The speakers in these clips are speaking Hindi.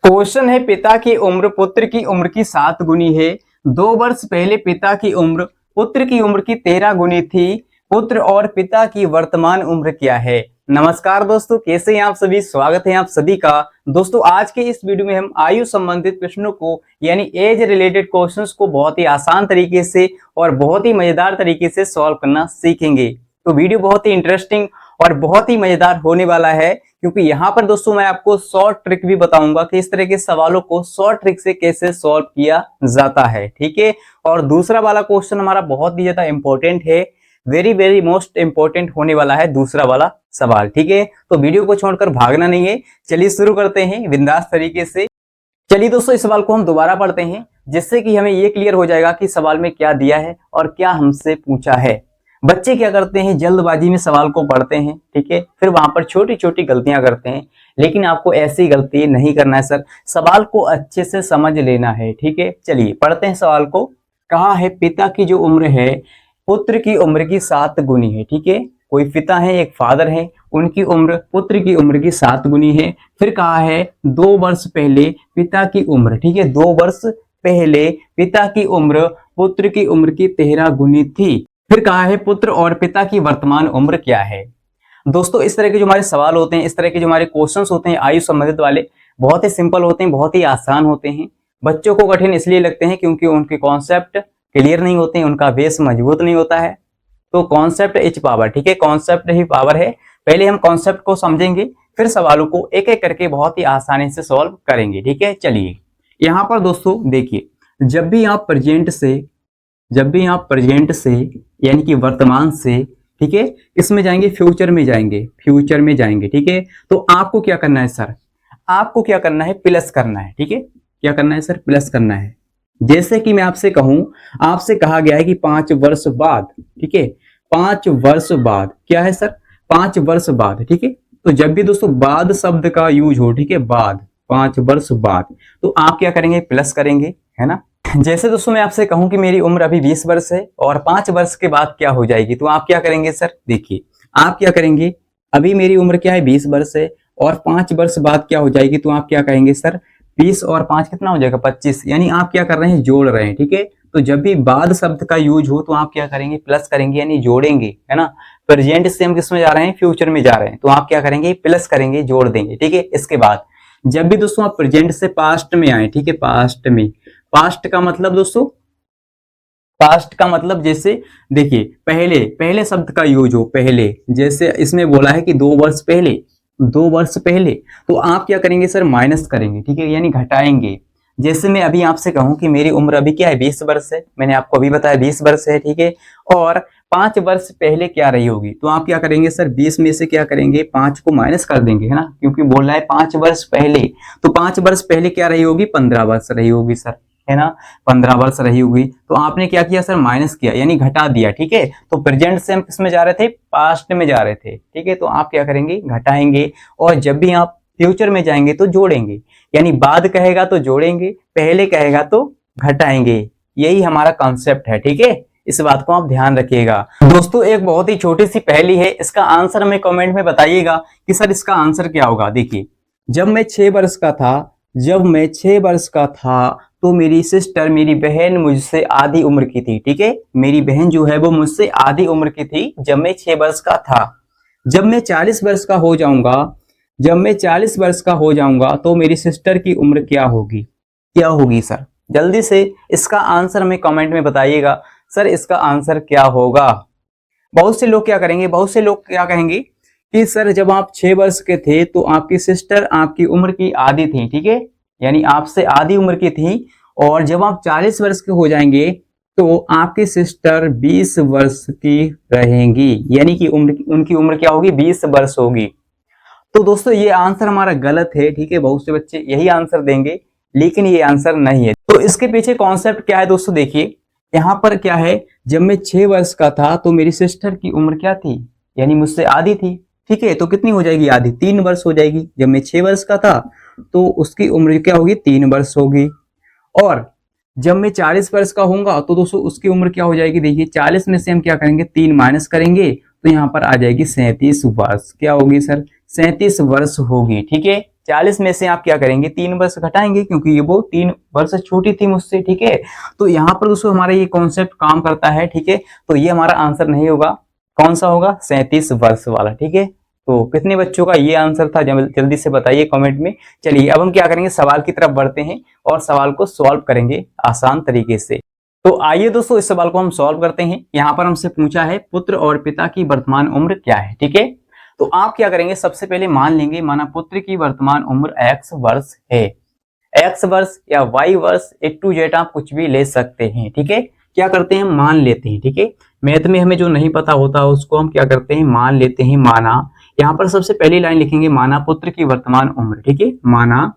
क्वेश्चन है, पिता की उम्र पुत्र की उम्र की 7 गुनी है। 2 वर्ष पहले पिता की उम्र पुत्र की उम्र की 13 गुनी थी। पुत्र और पिता की वर्तमान उम्र क्या है? नमस्कार दोस्तों, कैसे हैं आप सभी? स्वागत है आप सभी का। दोस्तों, आज के इस वीडियो में हम आयु संबंधित प्रश्नों को यानी एज रिलेटेड क्वेश्चंस को बहुत ही आसान तरीके से और बहुत ही मजेदार तरीके से सॉल्व करना सीखेंगे। तो वीडियो बहुत ही इंटरेस्टिंग और बहुत ही मजेदार होने वाला है, क्योंकि यहाँ पर दोस्तों मैं आपको शॉर्ट ट्रिक भी बताऊंगा कि इस तरह के सवालों को शॉर्ट ट्रिक से कैसे सॉल्व किया जाता है। ठीक है। और दूसरा वाला क्वेश्चन हमारा बहुत ही ज्यादा इंपॉर्टेंट है, वेरी वेरी मोस्ट इंपॉर्टेंट होने वाला है दूसरा वाला सवाल। ठीक है, तो वीडियो को छोड़कर भागना नहीं है। चलिए शुरू करते हैं बिंदास तरीके से। चलिए दोस्तों, इस सवाल को हम दोबारा पढ़ते हैं, जिससे कि हमें ये क्लियर हो जाएगा कि सवाल में क्या दिया है और क्या हमसे पूछा है। बच्चे क्या करते हैं, जल्दबाजी में सवाल को पढ़ते हैं, ठीक है, फिर वहां पर छोटी छोटी गलतियां करते हैं। लेकिन आपको ऐसी गलती नहीं करना है सर, सवाल को अच्छे से समझ लेना है। ठीक है, चलिए पढ़ते हैं सवाल को। कहा है पिता की जो उम्र है पुत्र की उम्र की 7 गुनी है। ठीक है, कोई पिता है, एक फादर है, उनकी उम्र पुत्र की उम्र की 7 गुनी है। फिर कहा है 2 वर्ष पहले पिता की उम्र, ठीक है, 2 वर्ष पहले पिता की उम्र पुत्र की उम्र की 13 गुनी थी। फिर कहा है पुत्र और पिता की वर्तमान उम्र क्या है। दोस्तों, इस तरह के जो हमारे सवाल होते हैं, इस तरह के जो हमारे क्वेश्चंस होते हैं आयु संबंधित वाले, बहुत ही सिंपल होते हैं, बहुत ही आसान होते हैं। बच्चों को कठिन इसलिए लगते हैं क्योंकि उनके कॉन्सेप्ट क्लियर नहीं होते हैं, उनका बेस मजबूत नहीं होता है। तो कॉन्सेप्ट इज पावर, ठीक है, कॉन्सेप्ट ही पावर है। पहले हम कॉन्सेप्ट को समझेंगे, फिर सवालों को एक एक करके बहुत ही आसानी से सॉल्व करेंगे। ठीक है, चलिए यहाँ पर दोस्तों देखिए, जब भी आप प्रेजेंट से यानी कि वर्तमान से, ठीक है, इसमें जाएंगे, फ्यूचर में जाएंगे, ठीक है, तो आपको क्या करना है सर, आपको क्या करना है, प्लस करना है। ठीक है, क्या करना है सर, प्लस करना है। जैसे कि मैं आपसे कहूं, आपसे कहा गया है कि 5 वर्ष बाद, ठीक है, 5 वर्ष बाद क्या है सर, 5 वर्ष बाद, ठीक है। तो जब भी दोस्तों बाद शब्द का यूज हो, ठीक है, बाद, 5 वर्ष बाद, तो आप क्या करेंगे, प्लस करेंगे, है ना। जैसे दोस्तों मैं आपसे कहूं कि मेरी उम्र अभी 20 वर्ष है और 5 वर्ष के बाद क्या हो जाएगी, तो आप क्या करेंगे सर, देखिए आप क्या करेंगे, अभी मेरी उम्र क्या है, 20 वर्ष है और 5 वर्ष बाद क्या हो जाएगी, तो आप क्या कहेंगे सर, 20 और 5 कितना हो जाएगा, 25। यानी आप क्या कर रहे हैं, जोड़ रहे हैं। ठीक है, तो जब भी बाद शब्द का यूज हो तो आप क्या करेंगे, प्लस करेंगे, यानी जोड़ेंगे, है ना। प्रेजेंट से हम किस में जा रहे हैं, फ्यूचर में जा रहे हैं, तो आप क्या करेंगे, प्लस करेंगे, जोड़ देंगे। ठीक है, इसके बाद जब भी दोस्तों आप प्रेजेंट से पास्ट में आए, ठीक है, पास्ट में, पास्ट का मतलब दोस्तों, पास्ट का मतलब जैसे देखिए पहले शब्द का यूज हो, पहले, जैसे इसमें बोला है कि 2 वर्ष पहले, 2 वर्ष पहले, तो आप क्या करेंगे सर, माइनस करेंगे, ठीक है, यानी घटाएंगे। जैसे मैं अभी आपसे कहूं कि मेरी उम्र अभी क्या है, 20 वर्ष है, मैंने आपको अभी बताया 20 वर्ष है, ठीक है, और 5 वर्ष पहले क्या रही होगी, तो आप क्या करेंगे सर, 20 में से क्या करेंगे, 5 को माइनस कर देंगे, है ना, क्योंकि बोल रहा है 5 वर्ष पहले, तो 5 वर्ष पहले क्या रही होगी, 15 वर्ष रही होगी सर, है ना, 15 वर्ष रही होगी। तो आपने क्या किया सर, माइनस किया, यानी घटा दिया। ठीक है, तो प्रेजेंट से हम किस में जा रहे थे, पास्ट में जा रहे थे। ठीक है, तो आप क्या करेंगे, घटाएंगे, और जब भी आप फ्यूचर में जाएंगे तो जोड़ेंगे, यानी बाद कहेगा तो जोड़ेंगे, पहले कहेगा तो घटाएंगे। यही हमारा कॉन्सेप्ट है। ठीक है, इस बात को आप ध्यान रखिएगा। दोस्तों, एक बहुत ही छोटी सी पहेली है, इसका आंसर हमें कमेंट में बताइएगा कि सर इसका आंसर क्या होगा। देखिए, जब मैं 6 वर्ष का था तो मेरी सिस्टर, मेरी बहन मुझसे आधी उम्र की थी। ठीक है, मेरी बहन जो है वो मुझसे आधी उम्र की थी जब मैं 6 वर्ष का था। जब मैं 40 वर्ष का हो जाऊंगा तो मेरी सिस्टर की उम्र क्या होगी सर, जल्दी से इसका आंसर हमें कमेंट में बताइएगा, सर इसका आंसर क्या होगा। बहुत से लोग क्या कहेंगे कि सर जब आप 6 वर्ष के थे तो आपकी सिस्टर आपकी उम्र की आधी थी, ठीक है, यानी आपसे आधी उम्र की थी, और जब आप 40 वर्ष के हो जाएंगे तो आपकी सिस्टर 20 वर्ष की रहेंगी, यानी कि उनकी उम्र क्या होगी, 20 वर्ष होगी। तो दोस्तों ये आंसर हमारा गलत है। ठीक है, बहुत से बच्चे यही आंसर देंगे, लेकिन ये आंसर नहीं है। तो इसके पीछे कॉन्सेप्ट क्या है दोस्तों, देखिए यहाँ पर क्या है, जब मैं 6 वर्ष का था तो मेरी सिस्टर की उम्र क्या थी, यानी मुझसे आधी थी। ठीक है, तो कितनी हो जाएगी, आधी, 3 वर्ष हो जाएगी। जब मैं 6 वर्ष का था तो उसकी उम्र क्या होगी, 3 वर्ष होगी। और जब मैं 40 वर्ष का होऊंगा तो दोस्तों उसकी उम्र क्या हो जाएगी, देखिए 40 में से हम क्या करेंगे, 3 माइनस करेंगे, तो यहाँ पर आ जाएगी 37 वर्ष। क्या होगी सर, 37 वर्ष होगी। ठीक है, 40 में से आप क्या करेंगे 3 वर्ष घटाएंगे, क्योंकि ये वो 3 वर्ष छोटी थी मुझसे, ठीक है। तो यहाँ पर दोस्तों हमारा ये कॉन्सेप्ट काम करता है, ठीक है। तो ये हमारा आंसर नहीं होगा, कौन सा होगा 37 वर्ष वाला, ठीक है। तो कितने बच्चों का ये आंसर था जल्दी से बताइए कमेंट में। चलिए अब हम क्या करेंगे, सवाल की तरफ बढ़ते हैं और सवाल को सॉल्व करेंगे आसान तरीके से। तो आइए दोस्तों इस सवाल को हम सॉल्व करते हैं। यहाँ पर हमसे पूछा है पुत्र और पिता की वर्तमान उम्र क्या है, ठीक है। तो आप क्या करेंगे, सबसे पहले मान लेंगे, माना पुत्र की वर्तमान उम्र x वर्ष है, x वर्ष या y वर्ष, A to Z आप कुछ भी ले सकते हैं, ठीक है। क्या करते हैं, मान लेते हैं, ठीक है। मैथ में हमें जो नहीं पता होता उसको हम क्या करते हैं, मान लेते हैं। माना, यहाँ पर सबसे पहली लाइन लिखेंगे, माना पुत्र की वर्तमान उम्र, ठीक है। माना,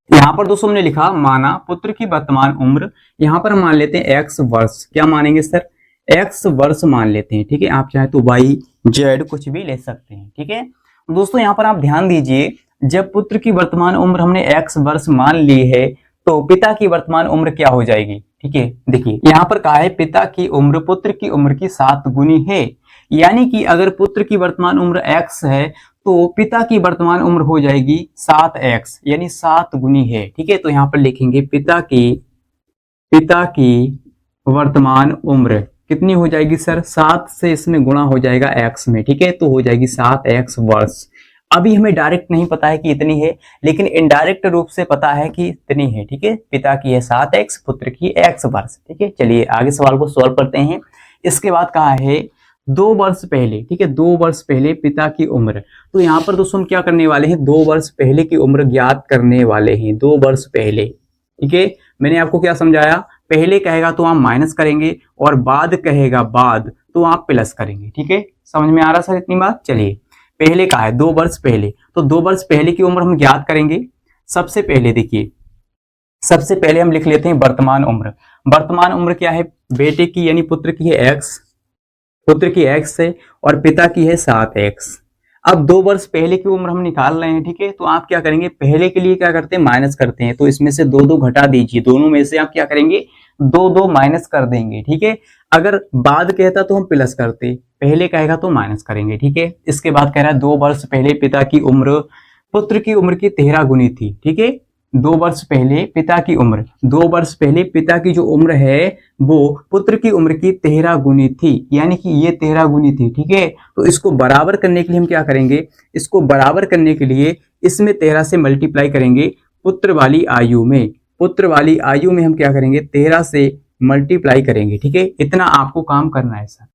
यहाँ पर दोस्तों हमने लिखा माना पुत्र की वर्तमान उम्र, यहाँ पर मान लेते हैं x वर्ष। क्या मानेंगे सर, x वर्ष मान लेते हैं, ठीक है। आप चाहे तो y z कुछ भी ले सकते हैं, ठीक है। दोस्तों यहाँ पर आप ध्यान दीजिए, जब पुत्र की वर्तमान उम्र हमने x वर्ष मान ली है तो पिता की वर्तमान उम्र क्या हो जाएगी, ठीक है। देखिए यहाँ पर कहा है पिता की उम्र पुत्र की उम्र की 7 गुनी है, यानी कि अगर पुत्र की वर्तमान उम्र x है तो पिता की वर्तमान उम्र हो जाएगी 7x, यानी 7 गुनी है, ठीक है। तो यहाँ पर लिखेंगे पिता की वर्तमान उम्र कितनी हो जाएगी सर, 7 से इसमें गुणा हो जाएगा x में, ठीक है। तो हो जाएगी 7x वर्ष। अभी हमें डायरेक्ट नहीं पता है कि इतनी है, लेकिन इनडायरेक्ट रूप से पता है कि इतनी है, ठीक है। पिता की है 7x, पुत्र की x वर्ष, ठीक है। चलिए आगे सवाल को सॉल्व करते हैं। इसके बाद कहा है 2 वर्ष पहले, ठीक है, 2 वर्ष पहले पिता की उम्र। तो यहाँ पर दोस्तों हम क्या करने वाले हैं, 2 वर्ष पहले की उम्र ज्ञात करने वाले हैं, 2 वर्ष पहले, ठीक है। मैंने आपको क्या समझाया, पहले कहेगा तो आप माइनस करेंगे और बाद कहेगा बाद तो आप प्लस करेंगे, ठीक है। समझ में आ रहा सर इतनी बात। चलिए पहले का है 2 वर्ष पहले, तो 2 वर्ष पहले की उम्र हम ज्ञात करेंगे। सबसे पहले देखिए, सबसे पहले हम लिख लेते हैं वर्तमान उम्र। वर्तमान उम्र क्या है, बेटे की यानी पुत्र की है x, पुत्र की x है और पिता की है 7x। अब 2 वर्ष पहले की उम्र हम निकाल रहे हैं, ठीक है। तो आप क्या करेंगे, पहले के लिए क्या करते हैं, माइनस करते हैं। तो इसमें से 2 घटा दीजिए, दोनों में से आप क्या करेंगे, 2 माइनस कर देंगे, ठीक है। अगर बाद कहता तो हम प्लस करते, पहले कहेगा तो माइनस करेंगे, ठीक है। इसके बाद कह रहा है 2 वर्ष पहले पिता की उम्र पुत्र की उम्र की 13 गुनी थी, ठीक है। 2 वर्ष पहले पिता की उम्र, 2 वर्ष पहले पिता की जो उम्र है वो पुत्र की उम्र की 13 गुनी थी, यानी कि ये 13 गुनी थी, ठीक है। तो इसको बराबर करने के लिए हम क्या करेंगे, इसको बराबर करने के लिए इसमें 13 से मल्टीप्लाई करेंगे पुत्र वाली आयु में, पुत्र वाली आयु में हम क्या करेंगे 13 से मल्टीप्लाई करेंगे, ठीक है। इतना आपको काम करना है सर,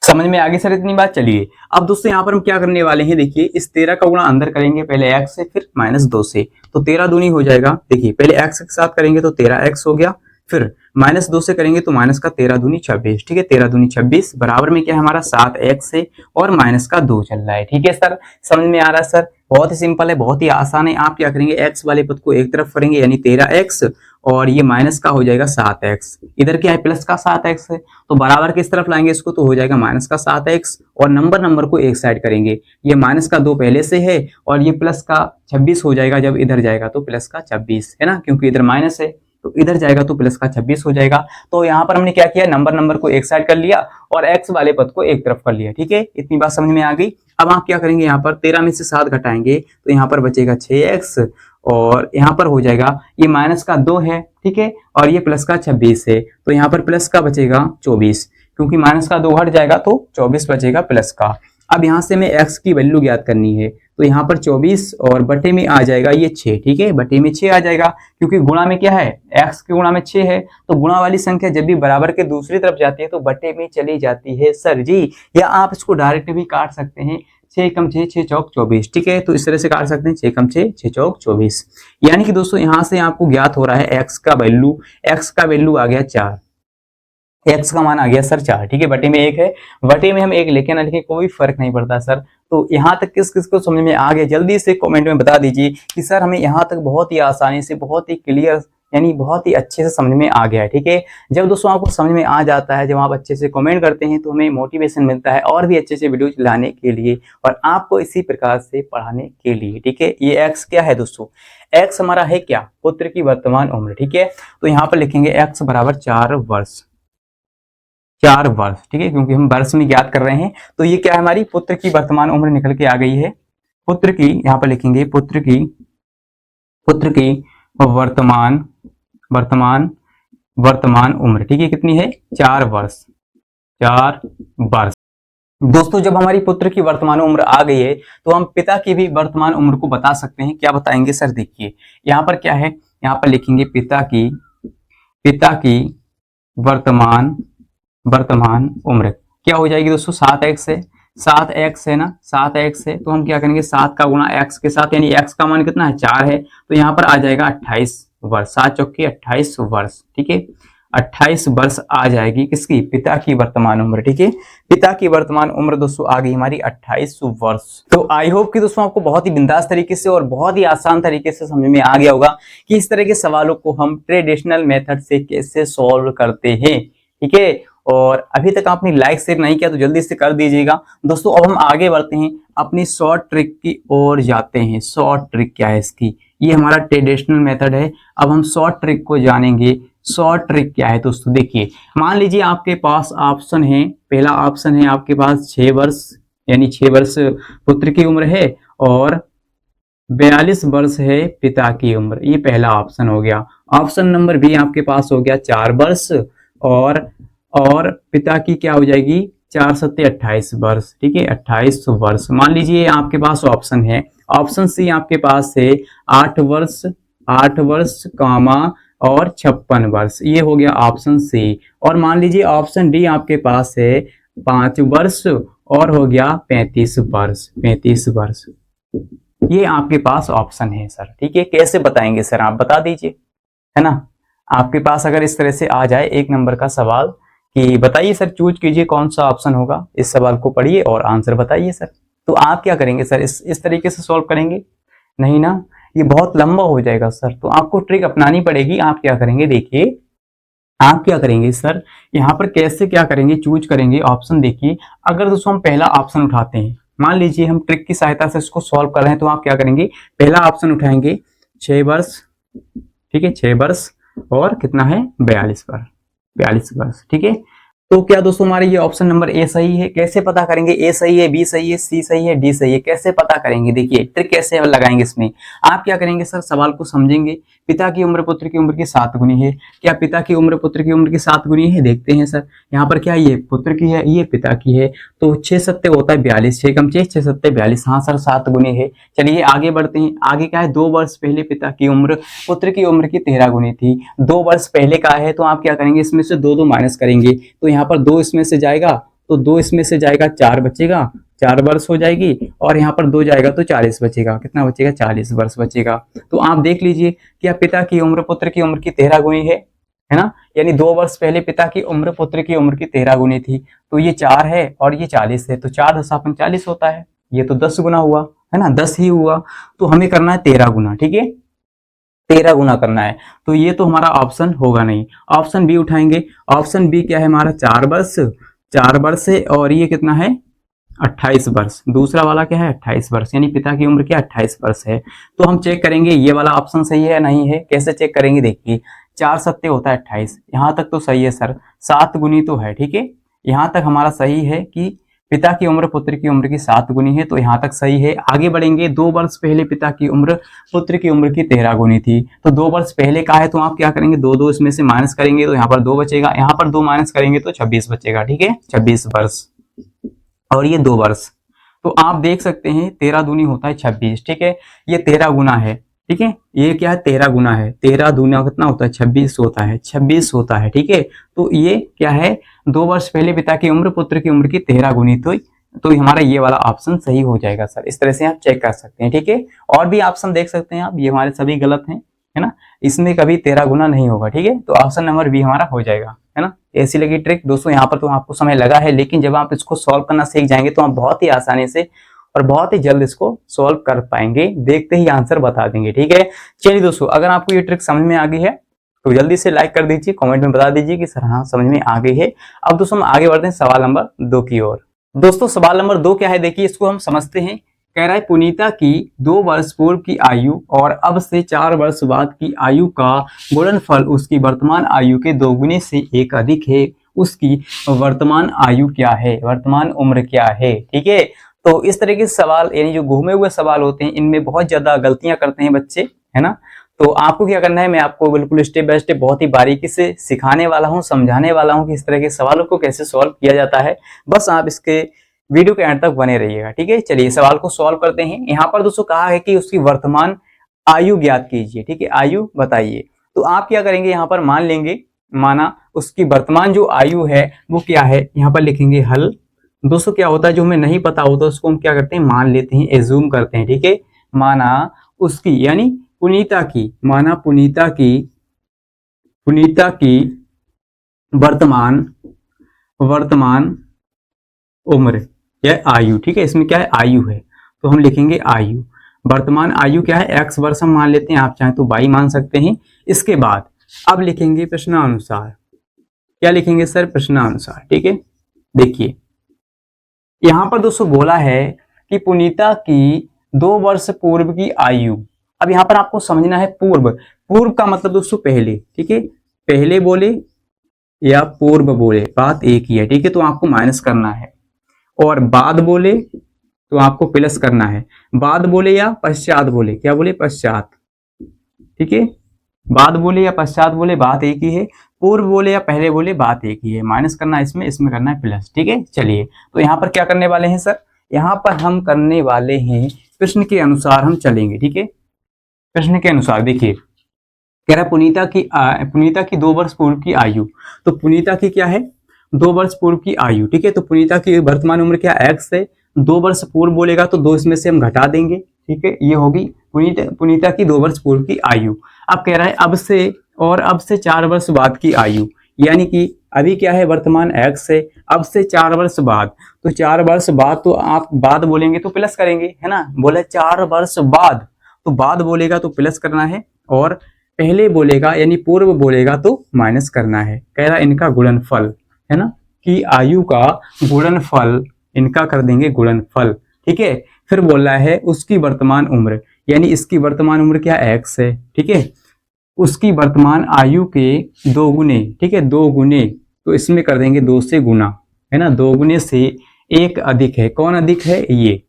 समझ में आगे सर इतनी बात। चलिए अब दोस्तों यहाँ पर हम क्या करने वाले हैं, देखिए इस 13 का गुणा अंदर करेंगे, पहले x से फिर -2 से, तो 13 दूनी हो जाएगा। देखिए पहले x के साथ करेंगे तो 13x हो गया, फिर -2 से करेंगे तो माइनस का 13 दूनी 26, ठीक है। 13 दूनी 26 बराबर में क्या है हमारा 7x है और माइनस का 2 चल रहा है, ठीक है सर। समझ में आ रहा है सर, बहुत ही सिंपल है, बहुत ही आसान है। आप क्या करेंगे, x वाले पद को एक तरफ करेंगे यानी 13x और ये माइनस का हो जाएगा 7x, इधर क्या है प्लस का 7x है, तो बराबर किस तरफ लाएंगे इसको, तो हो जाएगा माइनस का 7x और नंबर को एक साइड करेंगे। ये माइनस का 2 पहले से है और ये प्लस का 26 हो जाएगा, जब इधर जाएगा तो प्लस का 26 है ना, क्योंकि इधर माइनस है तो इधर जाएगा तो प्लस का 26 हो जाएगा। तो यहाँ पर हमने क्या किया, नंबर को एक साइड कर लिया और x वाले पद को एक तरफ कर लिया, ठीक है। इतनी बात समझ में आ गई। अब आप क्या करेंगे, यहाँ पर 13 में से 7 घटाएंगे तो यहाँ पर बचेगा 6x और यहाँ पर हो जाएगा ये माइनस का 2 है, ठीक है, और ये प्लस का 26 है, तो यहाँ पर प्लस का बचेगा 24, क्योंकि माइनस का 2 हट जाएगा तो 24 बचेगा प्लस का। अब यहाँ से हमें x की वैल्यू ज्ञात करनी है, तो यहाँ पर 24 और बटे में आ जाएगा ये 6, ठीक है, बटे में 6 आ जाएगा, क्योंकि गुणा में क्या है, x के गुणा में 6 है, तो गुणा वाली संख्या जब भी बराबर के दूसरी तरफ जाती है तो बटे में चली जाती है सर जी। या आप इसको डायरेक्ट भी काट सकते हैं, 6 कम 6 6 चौक 24, ठीक है। तो इस तरह से काट सकते हैं, 6 कम 6 6 चौक 24, यानी कि दोस्तों यहाँ से आपको ज्ञात हो रहा है x का वैल्यू आ गया 4, x का मान आ गया सर 4, ठीक है। बटे में 1 है, बटे में हम 1 लेके ना लिखे कोई फर्क नहीं पड़ता सर। तो यहाँ तक किस किस को समझ में आ गया, जल्दी से कमेंट में बता दीजिए कि सर हमें यहाँ तक बहुत ही आसानी से, बहुत ही क्लियर, यानी बहुत ही अच्छे से समझ में आ गया है, ठीक है। जब दोस्तों आपको समझ में आ जाता है, जब आप अच्छे से कमेंट करते हैं तो हमें मोटिवेशन मिलता है और भी अच्छे से वीडियो लाने के लिए और आपको इसी प्रकार से पढ़ाने के लिए, ठीक है। ये x क्या है दोस्तों, x हमारा है क्या, पुत्र की वर्तमान उम्र, ठीक है। तो यहाँ पर लिखेंगे x बराबर 4 वर्ष, 4 वर्ष, ठीक है, क्योंकि हम वर्ष में ज्ञात कर रहे हैं। तो ये क्या है, हमारी पुत्र की वर्तमान उम्र निकल के आ गई है, पुत्र की, यहाँ पर लिखेंगे पुत्र की पुत्र की वर्तमान वर्तमान वर्तमान उम्र, ठीक है, कितनी है? 4 वर्ष, 4 वर्ष। दोस्तों जब हमारी पुत्र की वर्तमान उम्र आ गई है तो हम पिता की भी वर्तमान उम्र को बता सकते हैं। क्या बताएंगे सर? देखिए यहाँ पर क्या है, यहाँ पर लिखेंगे पिता की वर्तमान वर्तमान उम्र क्या हो जाएगी दोस्तों? 7x है, 7x है ना, 7x है, तो हम क्या करेंगे 7 का गुणा x के साथ, यानी x का मान कितना है? 4 है, तो यहाँ पर आ जाएगा 28 वर्ष, 7 चौके 28 वर्ष, ठीक है, 28 वर्ष आ जाएगी किसकी? पिता की वर्तमान उम्र, ठीक है। पिता की वर्तमान उम्र दोस्तों आ गई हमारी 28 वर्ष। तो आई होप कि दोस्तों आपको बहुत ही बिंदास तरीके से और बहुत ही आसान तरीके से समझ में आ गया होगा कि इस तरह के सवालों को हम ट्रेडिशनल मेथड से कैसे सॉल्व करते हैं, ठीक है। और अभी तक आपने लाइक शेयर नहीं किया तो जल्दी से कर दीजिएगा। दोस्तों अब हम आगे बढ़ते हैं, अपनी शॉर्ट ट्रिक की ओर जाते हैं। शॉर्ट ट्रिक क्या है इसकी? ये हमारा ट्रेडिशनल मेथड है, अब हम शॉर्ट ट्रिक को जानेंगे। शॉर्ट ट्रिक क्या है दोस्तों? देखिए मान लीजिए आपके पास ऑप्शन है, पहला ऑप्शन है आपके पास 6 वर्ष, यानी 6 वर्ष पुत्र की उम्र है और 42 वर्ष है पिता की उम्र, ये पहला ऑप्शन हो गया। ऑप्शन नंबर बी आपके पास हो गया 4 वर्ष और पिता की क्या हो जाएगी? 4 सत्ते 28 वर्ष, ठीक है, 28 वर्ष। मान लीजिए आपके पास ऑप्शन है, ऑप्शन सी आपके पास है 8 वर्ष, 8 वर्ष कामा और 56 वर्ष, ये हो गया ऑप्शन सी। और मान लीजिए ऑप्शन डी आपके पास है 5 वर्ष और हो गया 35 वर्ष, 35 वर्ष। ये आपके पास ऑप्शन है सर, ठीक है। कैसे बताएंगे सर? आप बता दीजिए, है ना। आपके पास अगर इस तरह से आ जाए 1 नंबर का सवाल कि बताइए सर, चूज कीजिए कौन सा ऑप्शन होगा, इस सवाल को पढ़िए और आंसर बताइए सर, तो आप क्या करेंगे सर? इस तरीके से सॉल्व करेंगे? नहीं ना, ये बहुत लंबा हो जाएगा सर, तो आपको ट्रिक अपनानी पड़ेगी। आप क्या करेंगे? देखिए आप क्या करेंगे सर, यहाँ पर कैसे क्या करेंगे, चूज करेंगे ऑप्शन। देखिए अगर दोस्तों हम पहला ऑप्शन उठाते हैं, मान लीजिए हम ट्रिक की सहायता से इसको सॉल्व कर रहे हैं, तो आप क्या करेंगे? पहला ऑप्शन उठाएंगे 6 वर्ष, ठीक है, 6 वर्ष और कितना है? 42 वर्ष, 42 वर्ष, ठीक है। तो क्या दोस्तों हमारे ये ऑप्शन नंबर ए सही है? कैसे पता करेंगे ए सही है, बी सही है, सी सही है, डी सही है? कैसे पता करेंगे? देखिए ट्रिक कैसे लगाएंगे इसमें। आप क्या करेंगे सर? सवाल को समझेंगे, पिता की उम्र पुत्र की उम्र की 7 गुनी है, क्या पिता की उम्र पुत्र की उम्र की 7 गुनी है? देखते हैं सर, यहाँ पर क्या ये पुत्र की है, ये पिता की है, तो 6 सत्ते होता है 42, 6 कम 6 सत्ते 42, हाँ सर 7 गुनी है। चलिए आगे बढ़ते हैं, आगे क्या है? 2 वर्ष पहले पिता की उम्र पुत्र की उम्र की 13 गुनी थी, 2 वर्ष पहले का है, तो आप क्या करेंगे? इसमें से 2 माइनस करेंगे, तो यहाँ पर 2 इसमें से जाएगा, तो 2 इसमें से जाएगा, 4 बचेगा, 4 वर्ष हो जाएगी, और यहाँ पर 2 जाएगा तो 40 बचेगा, कितना बचेगा? 40 वर्ष बचेगा। तो आप देख लीजिए क्या पिता की उम्र पुत्र की उम्र की 13 गुनी है ना, यानी 2 वर्ष पहले पिता की उम्र पुत्र की उम्र की 13 गुनी थी, तो ये 4 है और ये 40 है, तो 4 10 40 होता है, ये तो 10 गुना हुआ, है ना, 10 ही हुआ, तो हमें करना है 13 गुना, ठीक है, 13 गुना करना है, तो ये तो हमारा ऑप्शन होगा नहीं। ऑप्शन बी उठाएंगे, ऑप्शन बी क्या है हमारा? 4 वर्ष, 4 वर्ष है और ये कितना है? 28 वर्ष। दूसरा वाला क्या है? 28 वर्ष, यानी पिता की उम्र क्या? 28 वर्ष है। तो हम चेक करेंगे ये वाला ऑप्शन सही है या नहीं है। कैसे चेक करेंगे? देखिए 4 सत्ते होता है 28, यहाँ तक तो सही है सर, 7 गुनी तो है, ठीक है, यहाँ तक हमारा सही है कि पिता की उम्र पुत्र की उम्र की 7 गुनी है, तो यहाँ तक सही है। आगे बढ़ेंगे, 2 वर्ष पहले पिता की उम्र पुत्र की उम्र की 13 गुनी थी, तो 2 वर्ष पहले का है, तो आप क्या करेंगे? 2 इसमें से माइनस करेंगे, तो यहाँ पर 2 बचेगा, यहाँ पर 2 माइनस करेंगे तो 26 बचेगा, ठीक है, 26 वर्ष और ये 2 वर्ष। तो आप देख सकते हैं 13 दूनी होता है 26, ठीक है, ये 13 गुना है, ठीक है, ये क्या है? 13 गुना है, 13 दूना कितना होता है? 26 होता है, 26 होता है, ठीक है। तो ये क्या है? 2 वर्ष पहले पिता की उम्र पुत्र की उम्र की 13 गुनी, तो हमारा ये वाला ऑप्शन सही हो जाएगा सर। इस तरह से आप चेक कर सकते हैं, ठीक है। और भी ऑप्शन देख सकते हैं आप, ये हमारे सभी गलत हैं, है ना, इसमें कभी 13 गुना नहीं होगा, ठीक है, तो ऑप्शन नंबर बी हमारा हो जाएगा, है ना। ऐसी लगी ट्रिक दोस्तों, यहाँ पर तो आपको समय लगा है, लेकिन जब आप इसको सॉल्व करना सीख जाएंगे तो आप बहुत ही आसानी से और बहुत ही जल्द इसको सॉल्व कर पाएंगे, देखते ही आंसर बता देंगे, ठीक है। चलिए दोस्तों, अगर आपको ये ट्रिक समझ में आ गई है तो जल्दी से लाइक कर दीजिए, कमेंट में बता दीजिए कि सर हाँ समझ में आ गई है। अब दोस्तों हम आगे बढ़ते हैं सवाल नंबर 2 की ओर। दोस्तों सवाल नंबर 2 क्या है? देखिए इसको हम समझते हैं। कह रहा है पुनीता की 2 वर्ष पूर्व की आयु और अब से 4 वर्ष बाद की आयु का गुणनफल उसकी वर्तमान आयु के 2 गुने से 1 अधिक है, उसकी वर्तमान आयु क्या है? वर्तमान उम्र क्या है? ठीक है, तो इस तरह के सवाल यानी जो घूमे हुए सवाल होते हैं, इनमें बहुत ज्यादा गलतियां करते हैं बच्चे, है ना। तो आपको क्या करना है, मैं आपको बिल्कुल स्टेप बाय स्टेप बहुत ही बारीकी से सिखाने वाला हूँ, समझाने वाला हूँ कि इस तरह के सवालों को कैसे सॉल्व किया जाता है। बस आप इसके वीडियो के एंड तक बने रहिएगा, ठीक है। चलिए सवाल को सॉल्व करते हैं। यहाँ पर दोस्तों कहा है कि उसकी वर्तमान आयु ज्ञात कीजिए, ठीक है, आयु बताइए। तो आप क्या करेंगे, यहाँ पर मान लेंगे, माना उसकी वर्तमान जो आयु है वो क्या है, यहाँ पर लिखेंगे हल। दोस्तों क्या होता है, जो हमें नहीं पता होता उसको हम क्या करते हैं, मान लेते हैं, एज्यूम करते हैं, ठीक है। माना उसकी यानी पुनीता की, माना पुनीता की वर्तमान उम्र या आयु, ठीक है, इसमें क्या है, आयु है, तो हम लिखेंगे आयु। वर्तमान आयु क्या है, x वर्ष हम मान लेते हैं, आप चाहें तो y मान सकते हैं। इसके बाद अब लिखेंगे प्रश्नानुसार, क्या लिखेंगे सर, प्रश्नानुसार, ठीक है। देखिए यहां पर दोस्तों बोला है कि पुनीता की 2 वर्ष पूर्व की आयु। अब यहां पर आपको समझना है पूर्व का मतलब दोस्तों पहले, ठीक है, पहले बोले या पूर्व बोले बात एक ही है, ठीक है। तो आपको माइनस करना है, और बाद बोले तो आपको प्लस करना है। बाद बोले या पश्चात बोले, क्या बोले, पश्चात, ठीक है। बाद बोले या पश्चात बोले बात एक ही है, पूर्व बोले या पहले बोले बात एक ही है। माइनस करना है इसमें करना है प्लस, ठीक है। चलिए तो यहाँ पर क्या करने वाले हैं सर, यहाँ पर हम करने वाले हैं प्रश्न के अनुसार हम चलेंगे, ठीक है। प्रश्न के अनुसार देखिए कह रहा पुनीता की 2 वर्ष पूर्व की आयु। तो पुनीता की क्या है, 2 वर्ष पूर्व की आयु, ठीक है। तो पुनीता की वर्तमान उम्र क्या x है, 2 वर्ष पूर्व बोलेगा तो 2 इसमें से हम घटा देंगे, ठीक है। ये होगी पुनीता की 2 वर्ष पूर्व की आयु। अब कह रहा है अब से 4 वर्ष बाद की आयु, यानी कि अभी क्या है, वर्तमान x है, अब से 4 वर्ष बाद, तो 4 वर्ष बाद तो आप बाद बोलेंगे तो प्लस करेंगे, है ना। बोले 4 वर्ष बाद, तो बाद बोलेगा तो प्लस करना है, और पहले बोलेगा यानी पूर्व बोलेगा तो माइनस करना है। कह रहा इनका गुणनफल, है ना, कि आयु का गुणनफल, इनका कर देंगे गुणनफल, ठीक है। फिर बोल रहा है उसकी वर्तमान उम्र, यानी इसकी वर्तमान उम्र क्या x है, ठीक है, उसकी वर्तमान आयु के 2 गुने, ठीक है, 2 गुने, तो इसमें कर देंगे 2 से गुना, है ना, 2 गुने से 1 अधिक है, कौन अधिक है, ये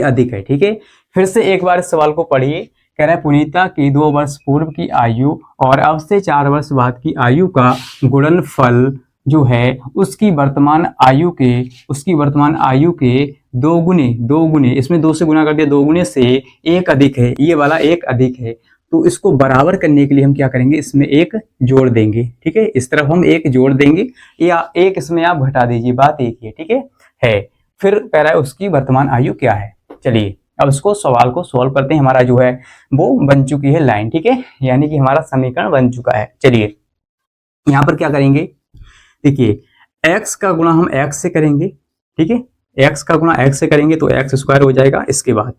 अधिक है, ठीक है। फिर से एक बार इस सवाल को पढ़िए। कह रहा है पुनीता की 2 वर्ष पूर्व की आयु और अब से 4 वर्ष बाद की आयु का गुणनफल जो है उसकी वर्तमान आयु के 2 गुने, इसमें 2 से गुना कर दिया, 2 गुने से 1 अधिक है, ये वाला 1 अधिक है। तो इसको बराबर करने के लिए हम क्या करेंगे, इसमें 1 जोड़ देंगे, ठीक है। इस तरफ हम 1 जोड़ देंगे, या 1 इसमें आप घटा दीजिए, बात एक ही है, ठीक है। फिर कह रहा है उसकी वर्तमान आयु क्या है। चलिए अब इसको सवाल को सॉल्व करते हैं। हमारा जो है वो बन चुकी है लाइन, ठीक है, यानी कि हमारा समीकरण बन चुका है। चलिए यहाँ पर क्या करेंगे, देखिए x का गुणा हम x से करेंगे, ठीक है, x का गुणा x से करेंगे तो x स्क्वायर हो जाएगा। इसके बाद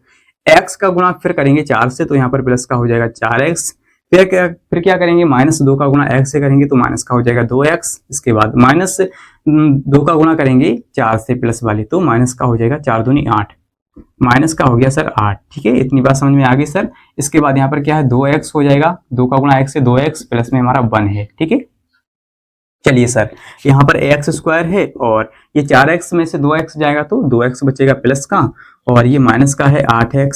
x का गुणा फिर करेंगे 4 से, तो यहाँ पर प्लस का हो जाएगा 4x। फिर क्या करेंगे, -2 का गुणा x से करेंगे तो माइनस का हो जाएगा 2x। इसके बाद -2 का गुणा करेंगे 4 से प्लस वाले, तो माइनस का हो जाएगा 4 दूनी 8, माइनस का हो गया सर 8, ठीक है। इतनी बात समझ में आ गई सर। इसके बाद यहाँ पर क्या है, 2x हो जाएगा, 2 का गुणा x से 2x, प्लस में हमारा 1 है, ठीक है। चलिए सर यहाँ पर x स्क्वायर है, और ये 4x में से 2x जाएगा तो 2x बचेगा प्लस का, और ये माइनस का है 8x,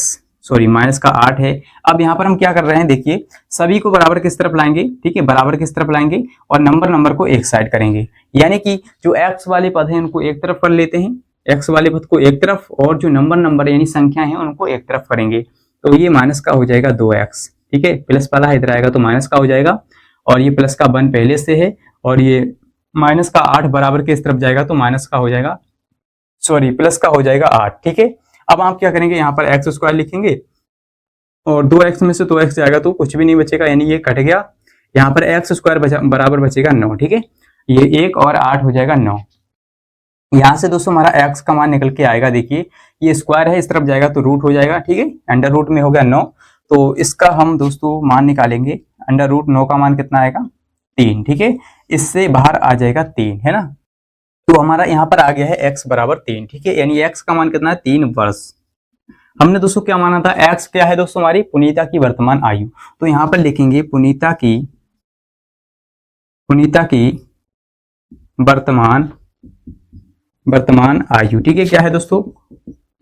सॉरी माइनस का 8 है। अब यहाँ पर हम क्या कर रहे हैं, देखिए सभी को बराबर किस तरफ लाएंगे, ठीक है, बराबर किस तरफ लाएंगे, और नंबर को एक साइड करेंगे, यानी कि जो x वाले पद हैं उनको एक तरफ कर लेते हैं, x वाले पद को एक तरफ, और जो नंबर यानी संख्या है उनको एक तरफ करेंगे, तो ये माइनस का हो जाएगा 2x, ठीक है। प्लस वाला इधर आएगा तो माइनस का हो जाएगा, और ये प्लस का 1 पहले से है, और ये माइनस का 8 बराबर के इस तरफ जाएगा तो माइनस का हो जाएगा, सॉरी प्लस का हो जाएगा 8, ठीक है। अब आप क्या करेंगे, यहाँ पर एक्स स्क्वायर लिखेंगे, और 2x में से 2x जाएगा तो कुछ भी नहीं बचेगा, यानी ये कट गया। यहाँ पर एक्स स्क्वायर बराबर बचेगा 9, ठीक है, ये 1 और 8 हो जाएगा 9। यहाँ से दोस्तों हमारा x का मान निकल के आएगा, देखिए ये स्क्वायर है, इस तरफ जाएगा तो रूट हो जाएगा, ठीक है, अंडर रूट में हो गया 9, तो इसका हम दोस्तों मान निकालेंगे, अंडर रूट 9 का मान कितना आएगा, 3, ठीक है, इससे बाहर आ जाएगा 3, है ना। तो हमारा यहाँ पर आ गया है x बराबर 3, ठीक है, यानी x का मान कितना है, 3 वर्ष। हमने दोस्तों क्या माना था, x क्या है दोस्तों, हमारी पुनीता की वर्तमान आयु, तो यहाँ पर लिखेंगे पुनीता की वर्तमान आयु, ठीक है, क्या है दोस्तों,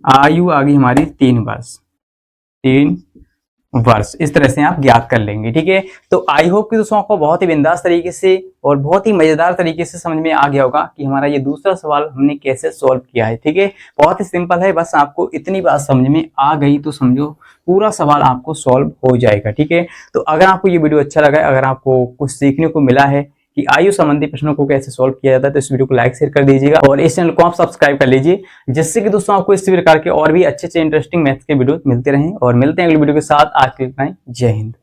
आयु आ गई हमारी 3 वर्ष, 3 वर्ष, इस तरह से आप ज्ञात कर लेंगे। ठीक है, तो आई होप कि दोस्तों आपको बहुत ही बिंदास तरीके से और बहुत ही मजेदार तरीके से समझ में आ गया होगा कि हमारा ये दूसरा सवाल हमने कैसे सॉल्व किया है। ठीक है, बहुत ही सिंपल है, बस आपको इतनी बात समझ में आ गई तो समझो पूरा सवाल आपको सॉल्व हो जाएगा। ठीक है, तो अगर आपको ये वीडियो अच्छा लगा, अगर आपको कुछ सीखने को मिला है कि आयु संबंधी प्रश्नों को कैसे सॉल्व किया जाता है, तो इस वीडियो को लाइक शेयर कर दीजिएगा और इस चैनल को आप सब्सक्राइब कर लीजिए, जिससे कि दोस्तों आपको इसी प्रकार के और भी अच्छे इंटरेस्टिंग मैथ्स के वीडियो मिलते रहें। और मिलते हैं अगली वीडियो के साथ। आज के लिए इतना ही। जय हिंद।